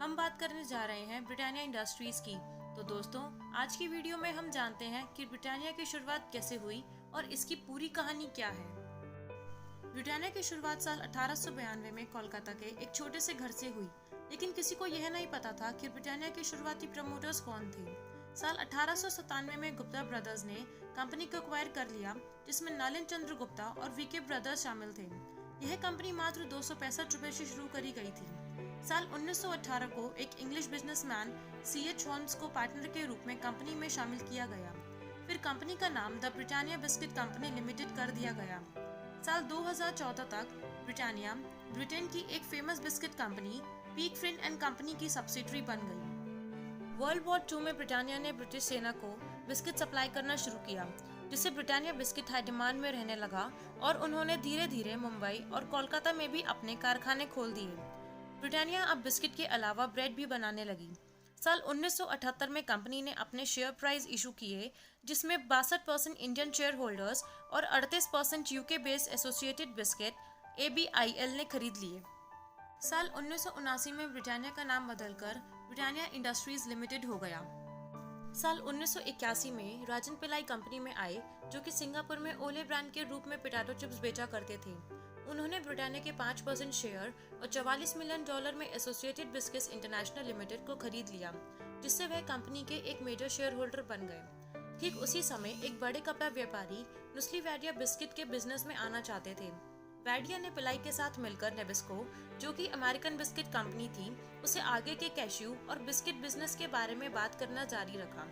हम बात करने जा रहे हैं ब्रिटानिया इंडस्ट्रीज की। तो दोस्तों, आज की वीडियो में हम जानते हैं कि ब्रिटानिया की शुरुआत कैसे हुई और इसकी पूरी कहानी क्या है। ब्रिटानिया की शुरुआत साल 1892 में कोलकाता के एक छोटे से घर से हुई, लेकिन किसी को यह नहीं पता था कि ब्रिटानिया के शुरुआती प्रमोटर्स कौन थे। साल 1897 में गुप्ता ब्रदर्स ने कंपनी को एक्वायर कर लिया, जिसमें नलिन चंद्र गुप्ता और वीके ब्रदर्स शामिल थे। यह कंपनी मात्र 265 रुपए से शुरू करी गई थी। साल 1918 को एक इंग्लिश बिजनेसमैन C.H. हॉर्न्स को पार्टनर के रूप में कंपनी में शामिल किया गया। फिर कंपनी का नाम the Britannia biscuit company limited कर दिया गया। साल 2014 तक ब्रिटानिया ब्रिटेन की एक famous biscuit company Peek Frean and company की सब्सिडरी बन गई। वर्ल्ड वॉर 2 में ब्रिटानिया ने ब्रिटिश सेना को बिस्किट सप्लाई करना शुरू किया, जिससे ब्रिटानिया बिस्किट हाई डिमांड में रहने लगा और उन्होंने धीरे धीरे मुंबई और कोलकाता में भी अपने कारखाने खोल दिए। ब्रिटानिया अब बिस्किट के अलावा ब्रेड भी बनाने लगी। साल 1978 में कंपनी ने अपने शेयर प्राइस इशू किए, जिसमें 62% इंडियन शेयर होल्डर्स और 38% UK based associated biscuit ABIL ने खरीद लिए। साल 1979 में ब्रिटानिया का नाम बदलकर ब्रिटानिया इंडस्ट्रीज लिमिटेड हो गया। साल 1981 में राजन पिलाई कंपनी में आए, जो कि सिंगापुर में ओले ब्रांड के रूप में पोटैटो चिप्स बेचा करते थे। उन्होंने ब्रिटानिया के 5% शेयर और $44 मिलियन में एसोसिएटेड बिस्किट्स इंटरनेशनल लिमिटेड को खरीद लिया, जिससे वह कंपनी के एक मेजर शेयर होल्डर बन गए। ठीक उसी समय एक बड़े कपड़ा व्यापारी नुस्ली वैडिया बिस्किट के बिजनेस में आना चाहते थे। वैडिया ने पिलाई के साथ मिलकर नेबिस्को, जो कि अमेरिकन बिस्किट कंपनी थी, उसे आगे के कैश्यू और बिस्किट बिजनेस के बारे में बात करना जारी रखा।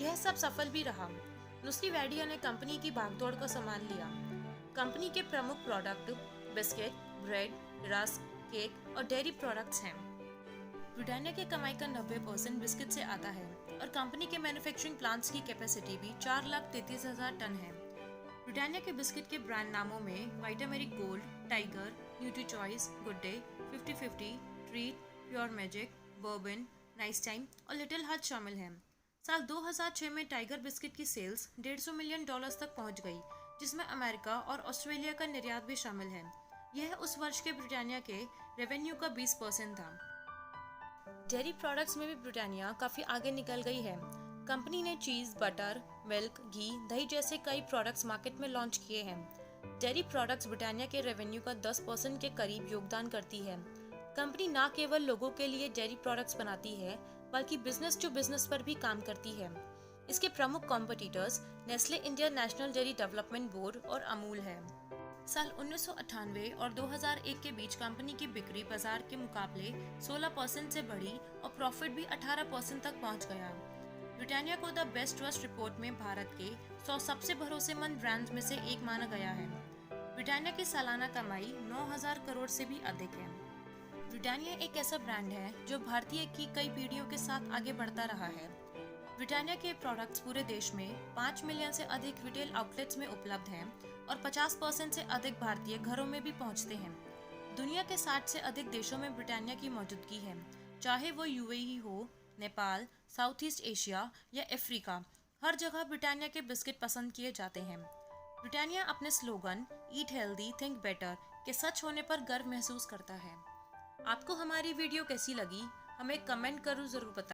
यह सब सफल भी रहा। नुस्ली वैडिया ने कंपनी की भागदौड़ को संभाल लिया। कंपनी के प्रमुख product biscuit, bread, rusk, cake और डेयरी प्रोडक्ट्स हैं। ब्रिटानिया की कमाई का 90% बिस्किट से आता है और कंपनी के मैन्युफैक्चरिंग प्लांट्स की कैपेसिटी भी 4,33,000 टन है। ब्रिटानिया के बिस्किट के ब्रांड नामों में Vita Marie Gold, Tiger, Nutri Choice, Good Day, 50-50, Treat, Pure Magic, Bourbon, Nice Time और लिटिल हार्ट शामिल हैं। साल 2006 में टाइगर बिस्किट की सेल्स $150 मिलियन तक पहुंच गई, जिसमें अमेरिका और ऑस्ट्रेलिया का निर्यात भी शामिल है। यह उस वर्ष के ब्रिटानिया के रेवेन्यू का 20% था। डेयरी प्रोडक्ट्स में भी ब्रिटानिया काफी आगे निकल गई है। कंपनी ने चीज, बटर, मिल्क, घी, दही जैसे कई प्रोडक्ट्स मार्केट में लॉन्च किए हैं। डेयरी प्रोडक्ट्स ब्रिटानिया के रेवेन्यू का 10% के करीब योगदान करती है। कंपनी न केवल लोगों के लिए डेयरी प्रोडक्ट्स बनाती है, बल्कि बिजनेस टू बिजनेस पर भी काम करती है। इसके प्रमुख competitors Nestle India national dairy development board और अमूल है। साल 1998 और 2001 के बीच कंपनी की बिक्री बाजार के मुकाबले 16% से बढ़ी और प्रॉफिट भी 18% तक पहुंच गया। ब्रिटानिया को द बेस्ट ट्रस्ट रिपोर्ट में भारत के 100 सबसे भरोसेमंद ब्रांड्स में से एक माना गया है। ब्रिटानिया की सालाना कमाई 9,000 करोड़ से भी अधिक है। ब्रिटानिया एक ऐसा ब्रांड है जो भारतीय की कई पीढ़ियों के साथ आगे बढ़ता रहा है। ब्रिटानिया के प्रोडक्ट्स पूरे देश में 5 मिलियन से अधिक रिटेल आउटलेट्स में उपलब्ध हैं और 50% से अधिक भारतीय घरों में भी पहुंचते हैं। दुनिया के 60 से अधिक देशों में ब्रिटानिया की मौजूदगी है, चाहे वो UAE हो, नेपाल, साउथ ईस्ट एशिया या अफ्रीका। हर जगह ब्रिटानिया के बिस्किट पसंद किए जाते हैं। ब्रिटानिया अपने slogan eat healthy think better के सच होने पर गर्व महसूस करता है। आपको हमारी वीडियो कैसी लगी, हमें कमेंट करो जरूर बताएं।